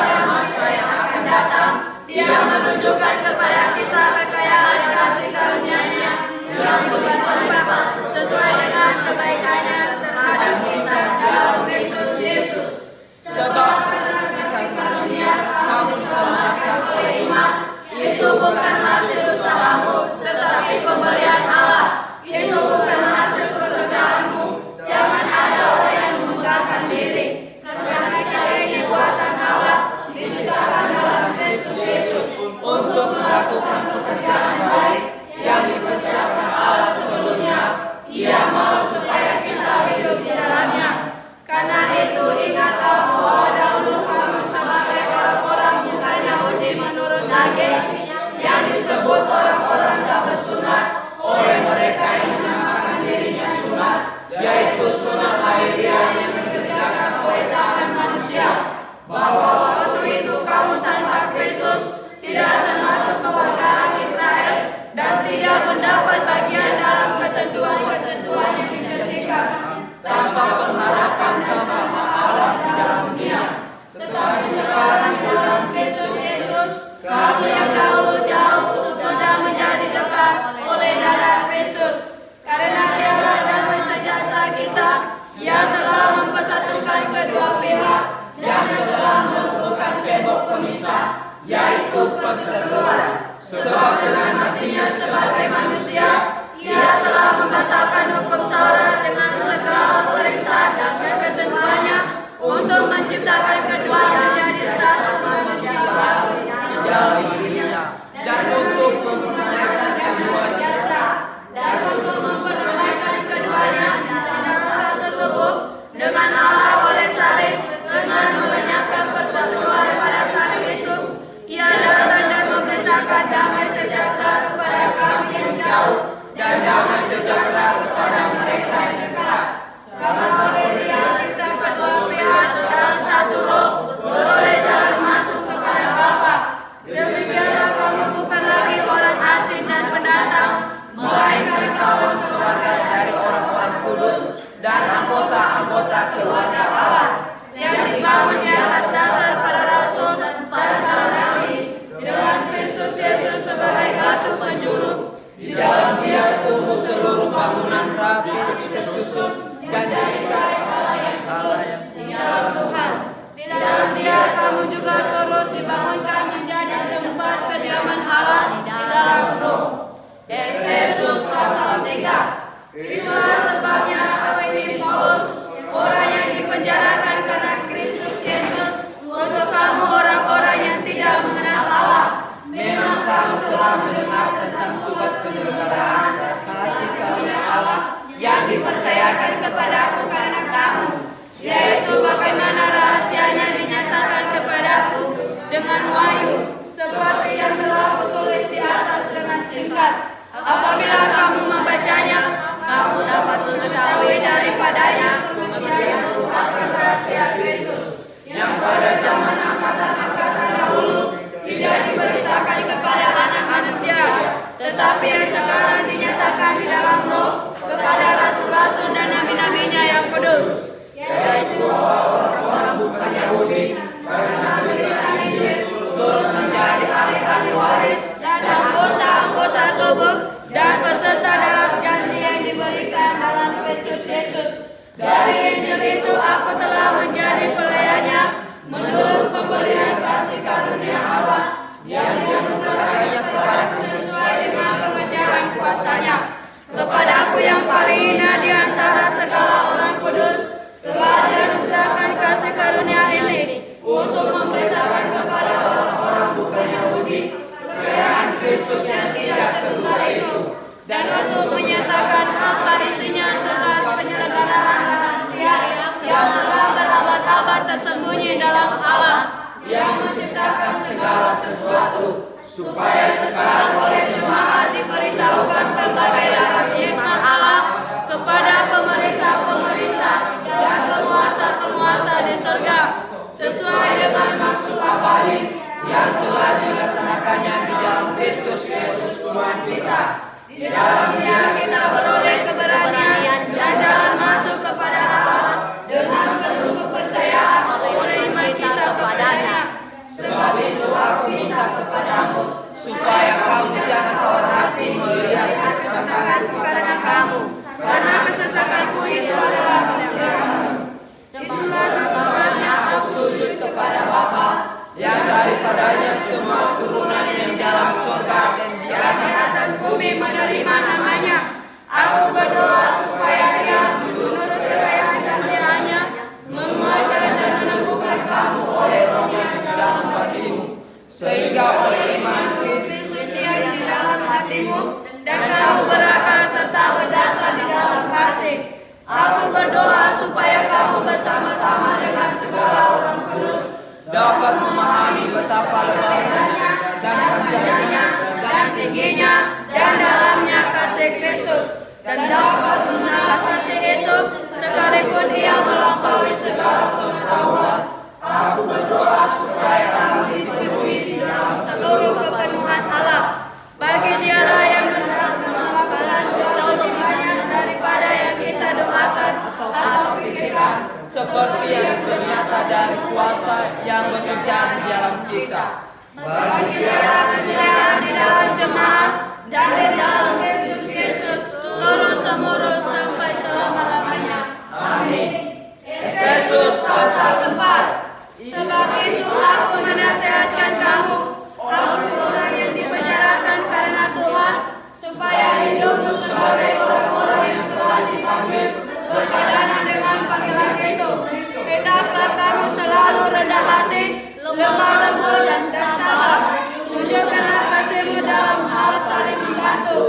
pada masa yang akan datang. Dia menunjukkan kepada kita kekayaan kasih karunia-Nya yang berlimpah sesuai dengan kebaikannya terhadap kita dalam Kristus Yesus. Sebab kasih karunia kamu diselamatkan oleh iman. Itu bukan hasil usahamu, tetapi pemberian Allah. Itu bukan hasil pekerjaanmu. Jangan ada orang yang membanggakan diri. Karena kita ini buatan Allah, diciptakan dalam Kristus Yesus untuk melakukan pekerjaan baik yang dipersiapkan Allah sebelumnya. Ia mau supaya kita hidup di dalamnya. Karena itu ingatlah bahwa dahulu kamu sebagai orang-orang bukan Yahudi menurut daging, yang disebut orang-orang tak bersunat oleh mereka yang menamakan dirinya sunat, yaitu sunat lahiriah yang dikerjakan oleh tangan manusia. Bahwa waktu itu kamu tanpa Kristus, tidak termasuk kewargaan Israel, dan tidak mendapat bagian dalam ketentuan-ketentuan yang dijanjikan, tanpa pengharapan dalam Allah di dalam Dia. Tetapi sekarang dalam Kristus Yesus, kamu yang dahulu jauh sudah menjadi dekat oleh darah Kristus. Karena Dialah damai sejahtera kita, yang telah mempersatukan kedua pihak, yang telah melumpuhkan tembok pemisah, yaitu perseteruan. Sebab dengan matinya sebagai manusia, Ia telah membatalkan hukum Taurat dengan segala perintah dan ketentuannya, untuk menciptakan keduanya menjadi satu manusia baru dalam dirinya, dan untuk memperdomaikan keduanya dalam satu tubuh dengan Allah oleh salib, dengan melenyapkan perseteruan pada salib itu. Ia datang dan memerintahkan damai sejahtera kepada kami yang jauh, dan damai sejahtera kepada mereka yang dekat. Karena oleh Dia kita kedua pihak dalam satu roh beroleh jalan masuk kepada Bapa. Demikianlah kamu bukan lagi orang asing dan pendatang, melainkan kawan sewarga dari orang-orang kudus dan anggota-anggota keluarga Allah, yang dibangun di atas dasar para rasul dan para nabi, dengan Kristus Yesus sebagai batu penjuru. Di dalam Dia tumbuh seluruh bangunan rapi tersusun dan diikat Allah yang di dalam Tuhan. Di dalam Dia kamu juga turut dibangunkan menjadi tempat kediaman Allah di dalam Roh. Efesus pasal 3. Itulah sebabnya aku ini Paulus, orang yang dipenjarakan karena Kristus Yesus, untuk kamu orang-orang yang tidak mengenal Allah. Memang kamu telah mendengar tentang tugas penyelenggaraan kasih karunia Allah yang dipercayakan kepadaku karena kamu, yaitu bagaimana rahasianya dinyatakan kepadaku dengan wahyu, seperti yang telah kutulis di atas dengan singkat. Apabila kamu membacanya, kamu dapat mengetahui daripadanya kemudian merupakan rahasia Kristus, yang pada zaman angkatan-angkatan dahulu tidak diberitakan kepada anak manusia, tetapi yang sekarang dinyatakan di dalam Roh kepada rasul-rasul dan nabi-nabinya yang kudus, yaitu orang-orang bukan Yahudi, karena berita Injil turut menjadi ahli-ahli waris dan anggota-anggota tubuh dan peserta dalam janji yang diberikan dalam Kristus Yesus. Dari Injil itu aku telah menjadi pelayannya menurut pemberian kasih karunia Allah yang dianugerahkannya kepadaku sesuai dengan pengajaran kuasa-Nya. Kepada aku yang paling hina di antara segala orang kudus, daripadanya semua turunan yang dalam surga dan di atas bumi menerima namanya. Aku berdoa supaya Dia menurut kekayaan kemuliaan-Nya menguatkan dan meneguhkan kamu oleh Roh-Nya di dalam hatimu, sehingga oleh iman Kristus dia di dalam hatimu dan kamu berakal serta berdasar di dalam kasih. Aku berdoa supaya kamu bersama-sama dengan segala orang kudus dapat memahami betapa lebarnya dan panjangnya dan tingginya dan dalamnya kasih Kristus, dan dapat mengenal kasih itu sekalipun dia melampaui segala pengetahuan. Aku berdoa supaya kami dipenuhi di dalam seluruh kepenuhan Allah. Bagi Dialah yang melakukan jauh lebih banyak daripada yang kita doakan atau pikirkan, seperti yang ternyata dari kuasa yang bekerja di dalam kita. Bagi Dialah kemuliaan di dalam jemaat dan di dalam Yesus turun-temurun sampai selama-lamanya. Amin. Efesus pasal 4. Sebab itu aku menasihatkan kamu, orang-orang yang dipenjarakan karena Tuhan, supaya hidupmu sebagai orang-orang yang telah dipanggil berpadanan dengan panggilan itu. Hendaklah kamu selalu rendah hati, lemah lembut dan sabar. Tunjukkanlah kasihmu dalam hal saling membantu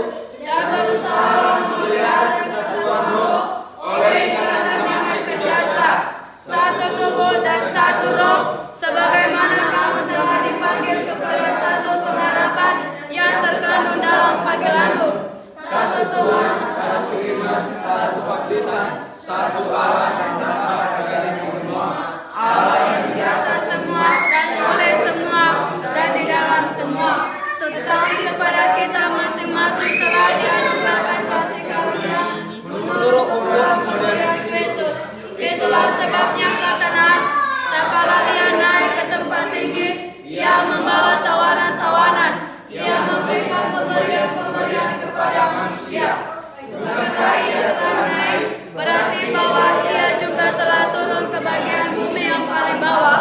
dan berusaha memelihara kesatuan roh oleh ikatan damai sejahtera, satu tubuh dan satu roh, sebagaimana kamu telah dipanggil kepada satu pengharapan yang terkandung dalam panggilanmu. Satu Tuhan, satu iman, satu baptisan, satu Allah dan Bapa dari semua, Allah yang di atas semua dan oleh semua dan di dalam semua. Tetapi kepada kita masing-masing telah dianugerahkan kasih karunia menurut ukuran pemberian Kristus. Itulah sebabnya kata Nas, tak kalah ia naik ke tempat tinggi, ia membawa tawanan-tawanan, ia memberikan pemberian-pemberian kepada manusia. Bukankah ia telah naik, berarti bahwa ia juga telah turun ke bagian bumi yang paling bawah.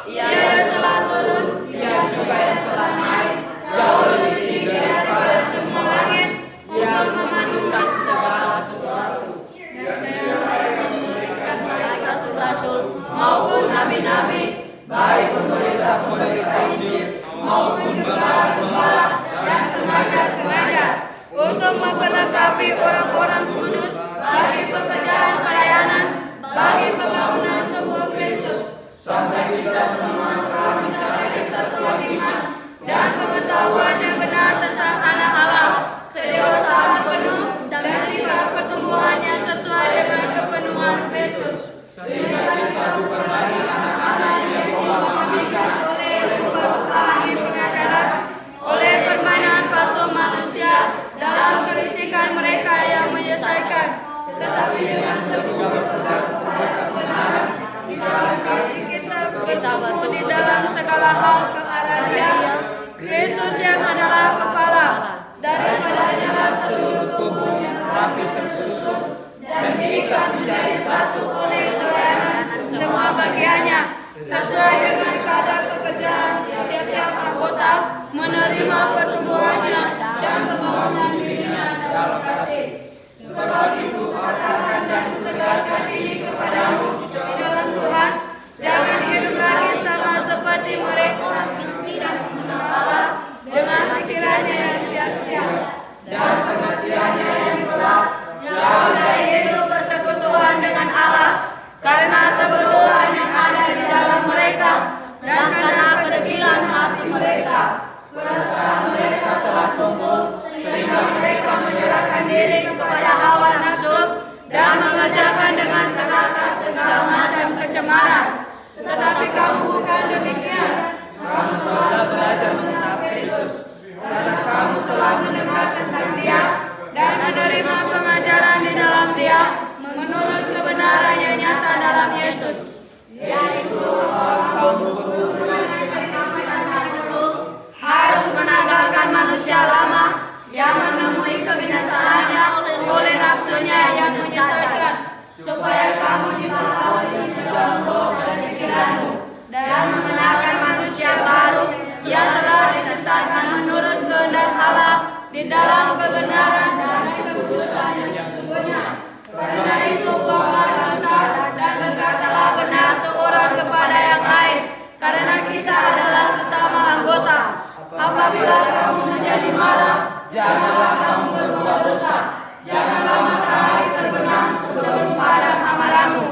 Ia yang telah turun, ia juga yang telah naik jauh lebih tinggi daripada semua langit untuk memandukan segala sesuatu. Dan dia memberikan baik rasul-rasul maupun nabi-nabi, baik pemerintah-pemerintah Injil maupun pembawa-pembawa dan pengajar-pengajar, untuk memperlengkapi orang-orang kudus bagi pekerjaan pelayanan, bagi pembangunan tubuh Kristus, sampai kita semua telah mencapai kesatuan iman dan pengetahuan yang benar tentang anak Allah, kedewasaan penuh dan tingkat pertumbuhannya sesuai dengan kepenuhan Kristus, sehingga kita bukan lagi anak-anak yang diombang-ambingkan oleh rupa-rupa angin pengajaran, oleh permainan palsu manusia dalam kelicikan mereka yang menyesatkan, tetapi dengan teguh berpegang kepada kebenaran di dalam kasih kita bertumbuh di dalam segala hal ke arah Dia, Kristus yang adalah kepala. Daripadanya lah seluruh tubuh yang rapi tersusun dan diikat menjadi satu oleh pelayanan semua bagiannya, sesuai dengan kadar pekerjaan tiap-tiap anggota menerima pertumbuhannya dan pembangunan dirinya dalam kasih. Sebab itu katakan dan kutegaskan ini kepadamu di dalam Tuhan, jangan hidup lagi sama seperti mereka orang yang tidak mengenal Allah, dengan pikirannya yang sia-sia dan pengertiannya yang gelap, jauh dari hidup persekutuan dengan Allah, karena kebodohan yang ada di dalam mereka dan karena kedegilan hati mereka. Perasaan mereka telah tumbuh sehingga mereka menyerahkan diri kepada hawa nafsu dan mengerjakan dengan serakah segala macam kecemaran. Tetapi kamu bukan demikian. Kamu telah belajar mengenal Kristus, karena kamu telah mendengar tentang Dia dan menerima pengajaran di dalam Dia menurut kebenaran yang nyata dalam Yesus, yaitu kamu berhubungan harus menanggalkan manusia lama yang menemui kebinasaannya oleh nafsunya yang menyesatkan, supaya kamu dibaharui di dalam roh dan pikiranmu dan mengenakan manusia baru karena kita adalah sesama anggota. Apabila kamu menjadi marah, janganlah kamu berbuat dosa. Janganlah matahari terbenam sebelum padam amarahmu,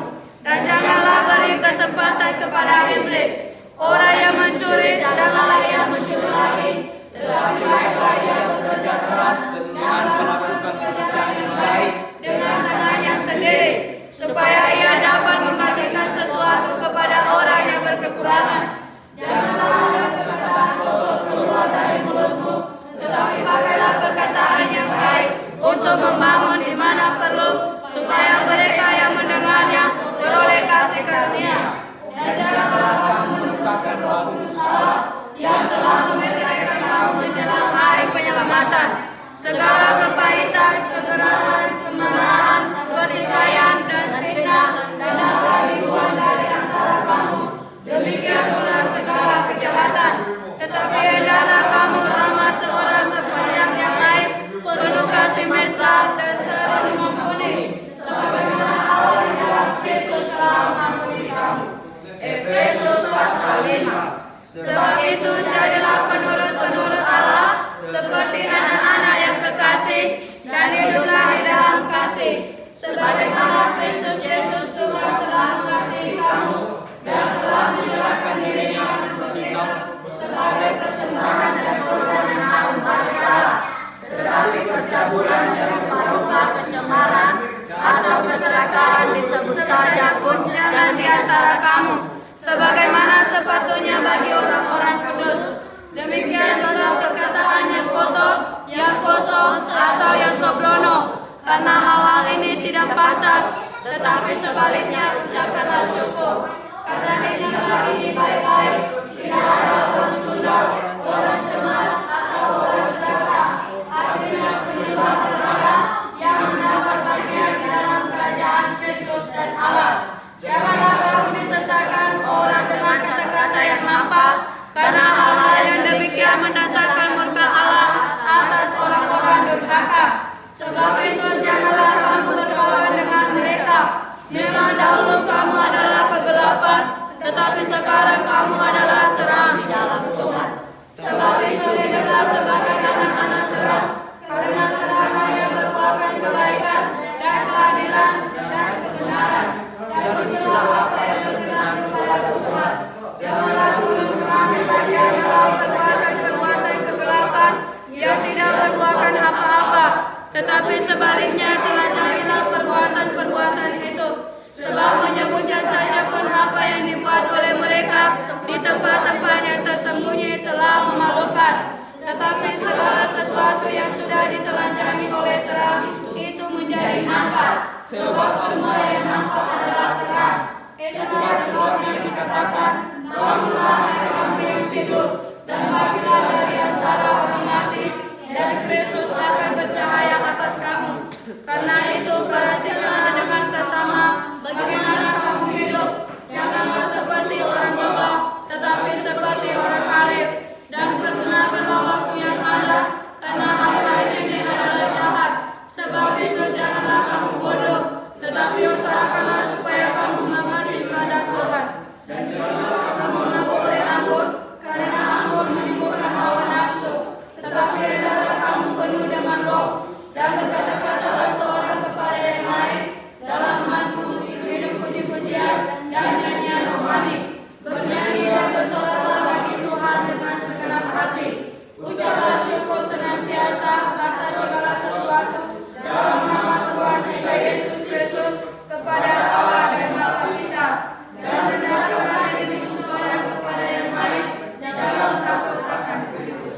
dan janganlah beri kesempatan kepada iblis. Orang yang mencuri, janganlah ia mencuri lagi, tetapi baiklah ia bekerja keras dengan melakukan pekerjaan yang baik dengan tangannya sendiri, supaya ia dapat membagikan sesuatu kepada orang yang berkekurangan. Janganlah ada perkataan kotor keluar dari mulutmu, tetapi pakailah perkataan yang baik untuk membangun di mana perlu, supaya mereka yang mendengarnya beroleh kasih karunia. Dan janganlah kamu melukakan Roh Kudus Allah yang telah menyertakan kamu menjelang hari penyelamatan. Segala kepahitan, kegeraman, kemarahan, pertikaian, dan fitnah hendaklah dibuang dari antara kamu. Demikian pula segala kejahatan. Tetapi hendaklah kamu ramah seorang kepada yang lain, penuh kasih mesra dan selalu mengampuni, sebagaimana Allah di dalam Kristus telah mengampuni kamu. Efesus pasal 5. Sebab itu jadilah penurut-penurut Allah seperti anak-anak yang kekasih, dan hiduplah di dalam kasih, sebagaimana Kristus Yesus juga telah mengasihi kamu dan telah menyerahkan dirinya untuk kita sebagai persembahan dan korban yang harum bagi Allah. Tetapi percabulan dan kecemaran atau keserakahan disebut saja pun jangan di antara kamu, sebagaimana sepatutnya bagi orang-orang kudus. Demikian juga perkataan yang kotor, yang kosong, atau yang sembrono, karena hal-hal ini tidak pantas, tetapi sebaliknya ucapkanlah syukur. Karena ini baik-baik, tidak ada orang Sunda, orang cemar, atau orang serakah, artinya penyembah berhala yang mendapat bagian di dalam kerajaan Kristus dan Allah. Janganlah kamu disesatkan orang dengan kata-kata yang hampa, karena hal-hal yang demikian mendatangkan murka Allah atas orang-orang durhaka. Sebab itu janganlah kamu berkawan dengan mereka. Memang dahulu kamu adalah kegelapan, tetapi sekarang kamu adalah terang di dalam Tuhan. Sebab itu hiduplah sebagai anak-anak terang, karena terang yang berbuahkan kebaikan dan keadilan dan kebenaran. Dan itulah apa yang berkenan kepada Tuhan. Janganlah turut mengambil bagian dalam perbuatan kegelapan yang tidak berbuahkan apa-apa, tetapi sebaliknya telajahilah perbuatan-perbuatan itu. Sebab menyebutnya saja pun apa yang dibuat oleh mereka di tempat-tempat yang tersembunyi telah memalukan. Tetapi segala sesuatu yang sudah ditelajangi oleh terang itu menjadi nampak. Sebab semua yang nampak adalah terang. Itulah sebabnya dikatakan, bangunlah hai kamu yang tidur, dan bagilah dari antara orang mati, dan Kristus akan bercahaya atas kamu. Karena itu perhatikanlah dengan sesama bagaimana kamu hidup. Janganlah seperti orang bodoh, tetapi seperti orang arif. Dan pergunakanlah waktu yang ada, karena hari-hari ini adalah jahat. Sebab itu janganlah kamu bodoh, tetapi usahakanlah supaya kamu mengerti kehendak Tuhan. Dan janganlah kamu mabuk oleh anggur, karena anggur menimbulkan hawa nafsu. Tetapi hendaklah kamu penuh dengan Roh, dan berkata-katalah seorang kepada yang lain dalam mazmur, hidup puji-pujian dan nyanyian rohani. Bernyanyi dan bersoraklah bagi Tuhan dengan segenap hati. Ucaplah syukur senantiasa atas segala sesuatu dalam nama Tuhan kita Yesus Kristus kepada Allah dan Bapa kita. Dan rendahkanlah diri seorang kepada yang lain dan dalam takut akan Kristus.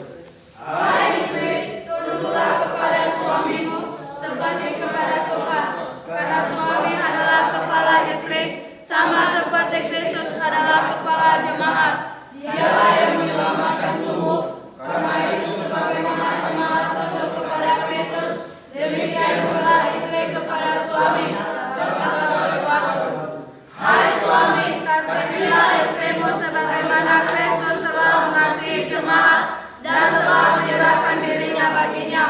Hai istri, tunduklah kepada suamimu seperti kepada Tuhan, karena suami adalah kepala istri, sama seperti Kristus adalah kepala jemaat. Dialah yang menyelamatkan tubuh. Karena itu sebagaimana jemaat tunduk kepada Kristus, demikian pula istri kepada suami dalam segala sesuatu. Hai suami, kasihilah istrimu sebagaimana Kristus telah mengasihi jemaat dan telah menyerahkan dirinya baginya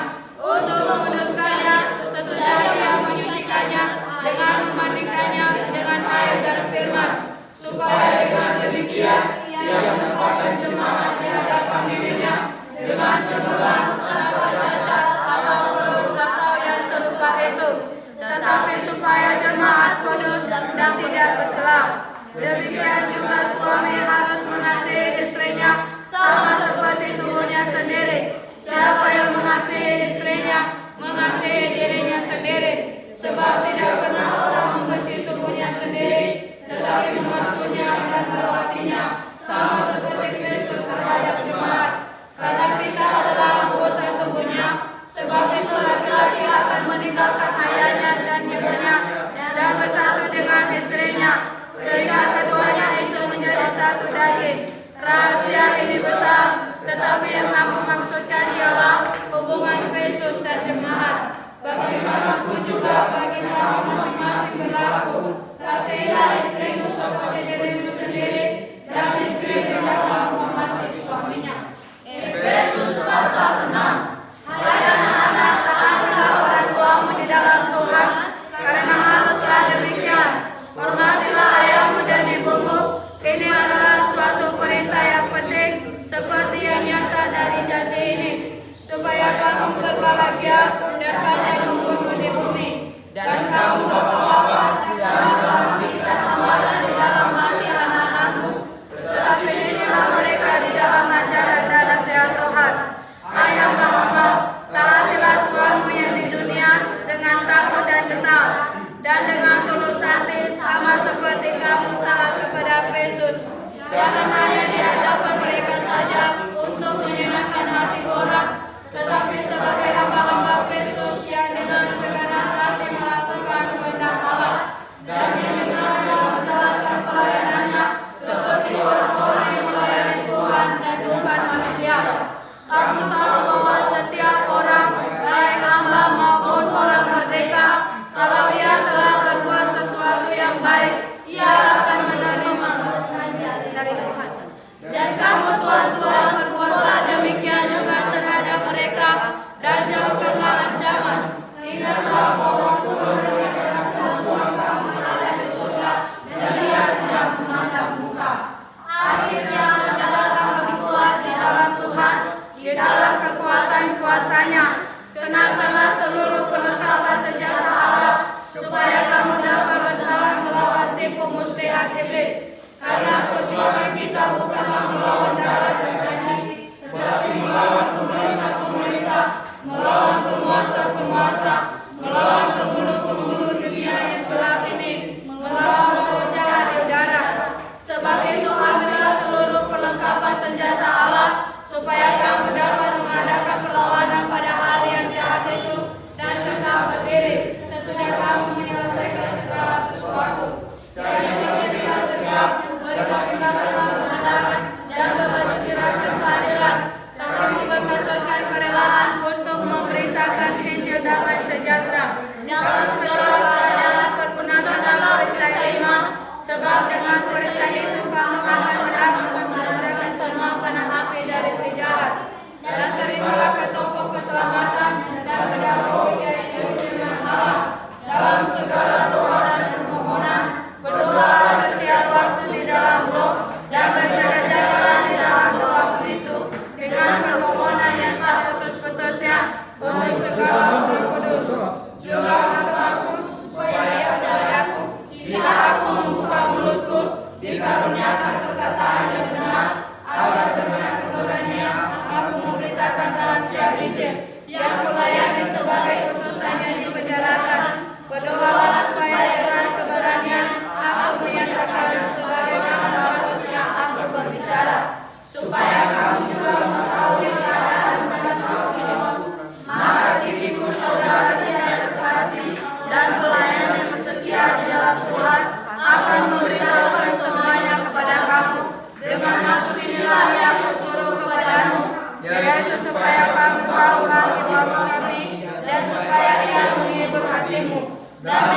untuk menguduskannya sesudah ia menyucikannya dengan memandikannya dengan air dan firman, supaya dengan demikian ia yang tidak bercela. Demikian juga suami harus mengasihi istrinya sama seperti tubuhnya sendiri. Siapa yang mengasihi istrinya, mengasihi dirinya sendiri. Sebab tidak pernah orang membenci tubuhnya sendiri, tetapi mengasuhnya dan merawatinya, sama seperti Kristus terhadap jemaat. Karena kita adalah anggota tubuhnya. Sebab itu laki-laki akan meninggalkan ayahnya dan ibunya dan bersatu dengan istrinya, sehingga keduanya itu menjadi satu daging. Rahasia ini besar, tetapi yang aku maksudkan ialah hubungan Kristus dan jemaat. Bagaimanapun juga bagi kamu masing-masing berlaku. Kasihilah istrimu seperti dirimu sendiri, dan istri hendaklah menghormati suaminya. Efesus pasal 6. Hai anak-anak, taatilah orang tuamu di dalam Tuhan, karena haruslah demikian. Hormatilah ayahmu dan ibumu. Ini adalah suatu perintah yang penting, seperti yang nyata dari janji ini, supaya kamu berbahagia dan banyak umurmu di bumi. Dan kamu bapak-bapak janganlah memberikan amalan di dalam hati anak-anakmu, tetapi inilah mereka di dalam ajaran dan nasihat Tuhan. Hai hamba-hamba, taatilah Tuhanmu yang di dunia dengan takut dan kenal, dan dengan tulus hati, sama seperti kamu taat kepada Kristus. Jangan hanya di hadapan mereka saja untuk menyenangkan hati orang, tetapi sebagai hamba-hamba Kristus yang dengan segenap hati melakukan kehendak Allah, dan yang benar-benar menjalankan pelayanannya seperti orang-orang yang melayani Tuhan dan bukan manusia. Aku tahu bahwa setiap orang, baik hamba maupun orang merdeka, kalau ia telah berbuat sesuatu yang baik, ia akan menerima balasan dari Tuhan. Dan kamu tuan-tuan, berbuatlah demikian juga terhadap mereka, dan jauhkanlah ancaman. Ingatlah bahwa Tuhan kamu ada di surga, dan Dia tidak memandang muka. Akhirnya adalah kamu kuat di dalam Tuhan, di dalam kekuatan kuasa-Nya. Kenakanlah seluruh perlengkapan senjata Allah, supaya kamu dapat bertahan melawan tipu muslihat iblis. Karena perjuangan kita bukanlah melawan darah dan daging, tetapi melawan pemerintah-pemerintah, melawan penguasa-penguasa, melawan penghulu-penghulu dunia yang gelap ini, melawan roh jahat di udara. Sebab itu ambillah seluruh perlengkapan senjata Allah, supaya kamu dapat mengadakan perlawanan pada hari yang jahat itu, dan tetap berdiri sesudah kamu menyelesaikan segala sesuatu. Jangan tinggal tegak, berkapitlah kebenaran, dan berbicara keadilan, tapi berkasutkan kerelaan untuk memberitakan Injil damai sejahtera. Dalam segala keadaan pergunakanlah perisai iman, sebab dengan perisai itu kamu akan mendapat menandakan semua panah api dari si jahat. Dan terimalah ketopok keselamatan dan mendahului yaitu firman Allah. Dalam segala doa dan permohonan, berdoalah setiap waktu di dalam roh, dan berjaga-jagalah di dalam doa itu dengan permohonan yang tak putus-putusnya untuk segala Roh Kudus. Juga aku supaya padaku, jika aku membuka mulutku, dikaruniakan perkataan yang benar, agar dengan keberanian aku memberitakan rahasia Injil yang kulayani sebagai utusan yang dipenjarakan. Berdoalah supaya dengan keberanian aku menyatakan sebagaimana seharusnya aku berbicara, supaya kamu juga mengetahui keadaan dan maafmu. Maka bibiku saudara kita yang terkasih dan pelayan yang setia di dalam Tuhan akan memberitahukan semuanya kepada kamu. Dengan maksud inilah yang kusuruh kepadamu, yaitu supaya kamu tahu waktu kami, dan supaya ia menghibur hatimu. Dan